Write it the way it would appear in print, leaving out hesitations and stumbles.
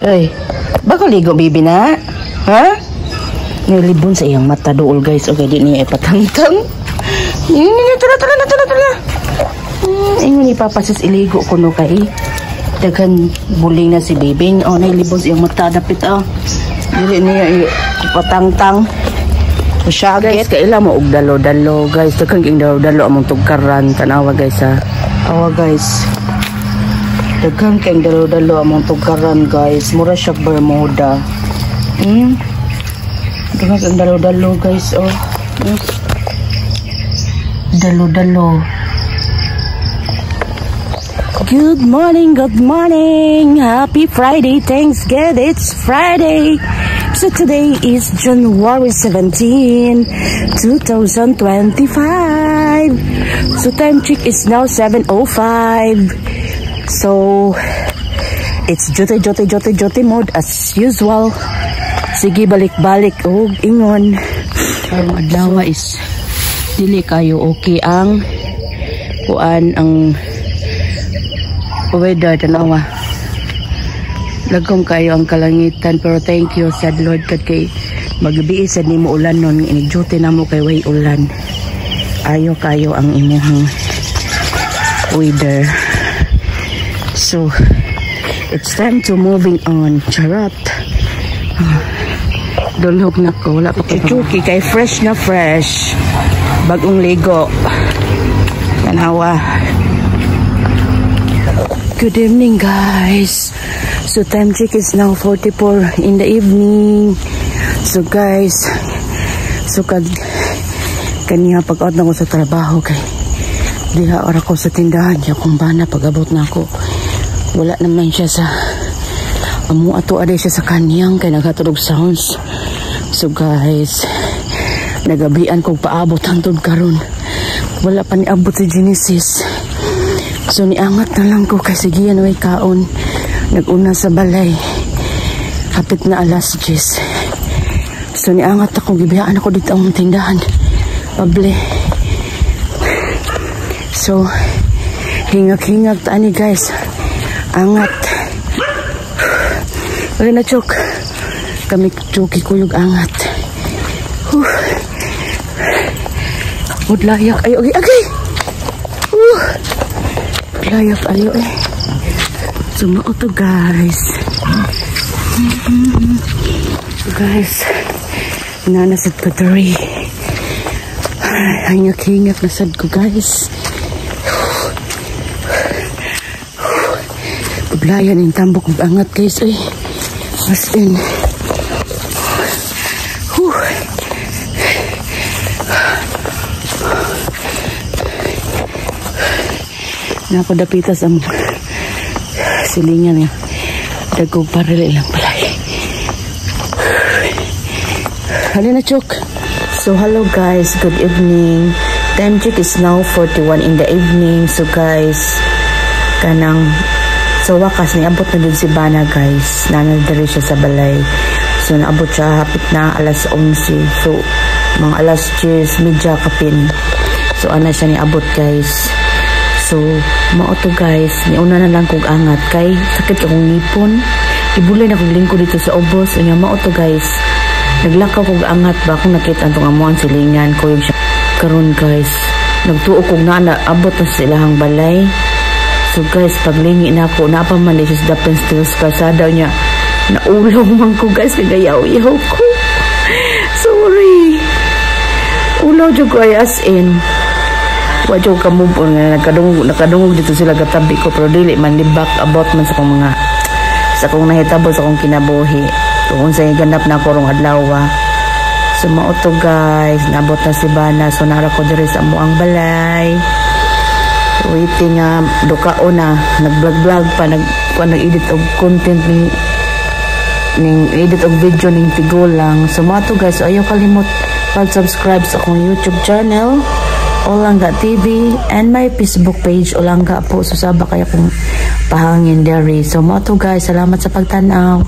Ay, baka ligo bibi na? Ha? Nilibon sa iyang mata dool guys. Okay, di niya ipatangtang. Tala. Ingon ipapasis iligo ko no kay. Daghan buling na si bibing. Oh, nilibon sa iyang mata. Dapit Dili niya ipatangtang. Siya guys, kaila mo og dalo-dalo guys. Daghan king dalo-dalo among tugkaran. Tanawa guys ha. Awa guys. Daghang kang dalo-dalo among tugkaran guys. Mura siya Bermuda. Daghang kang dalo-dalo guys. Oh. Yes. Dalo-dalo. Good morning. Happy Friday. Thanks God, it's Friday. So today is January 17, 2025. So time check is now 7:05. So, it's jote mode as usual. Sige, balik-balik. Oh, ingon. Adlaw is dili kayo okay ang kuan ang weather tanawa. Lagom kayo ang kalangitan pero thank you sad Lord kat kay magbi sad nimo ulan non inigjote namo kay way ulan. Ayo kayo ang imong weather. So, it's time to moving on. Charot. Dulhog na ko. Wala pa ko. Chuki kay fresh na fresh. Bagong ligo. Tanawa. Good evening guys. So, time check is now 44 in the evening. So guys, kaniya pag-out na ko sa trabaho kay diha ora ko sa tindahan niya kung bana pag-abot na ako. Wala naman siya sa amo ato aday siya sa kaniyang kay naghatulog sounds. So guys, nagabian kong paabot hangtod karon. Wala pa ni abot si Genesis. So niangat na lang ko kay sige yan way kaon. Naguna sa balay. Kapit na alas 10. So niangat ako gibiyaan ako dito ang tindahan. Pable. So hingag-hingag tani guys. Angat. Okay na chok. Kami choki kuyog angat. Udlayak ayo agay. Udlayak ayo Sumao to guys. Guys, nanasad ko tari. Hingag-hingag nasad ko guys. Paglayan yung tambok angat guys ay as in napadapitas ang silingan niya dagog parili lang pala halina chok. So hello guys, good evening. Time check is now 41 in the evening. So guys, kanang so wakas niabot na din si Bana guys. Nanadari siya sa balay. So naabot siya hapit na alas 11. So mga alas 10 medya kapin. So ana siya niabot guys. So mao to guys, niuna na lang kog angat kay sakit akong ngipon. Ibulay na kog lingkod dito sa ubos. Unya mao to guys. Naglakaw kog angat ba kung nakita antong amuan silingan ko yung siya. Karon guys, nagtuo kog na abot na silahang balay. So guys, paglingi na ako, napaman siya sa Dapen Stills Calzada niya. Naulong man ko guys, nagayaw-yaw ko. Sorry. Ulaw dyan ko ay as in. Wadyo ka move on nga, nakadungog dito sila katabi ko, pero dili man, libak about man sa kong mga, sa kong nahitabo, sa kong kinabuhi. Kung sa'yo ganap na korong adlaw. So mauto guys, naabot na si Bana, so nara ko diri sa amuang balay. Waiting dukao na nag-vlog pa nag-edit og content ning edit og video ning tigulang. So mato guys, so ayaw kalimot pag-subscribe sa akong YouTube channel Olangga TV and my Facebook page Olangga po. So saba kayo kung pahangin dere. So mato guys, salamat sa pagtanaw.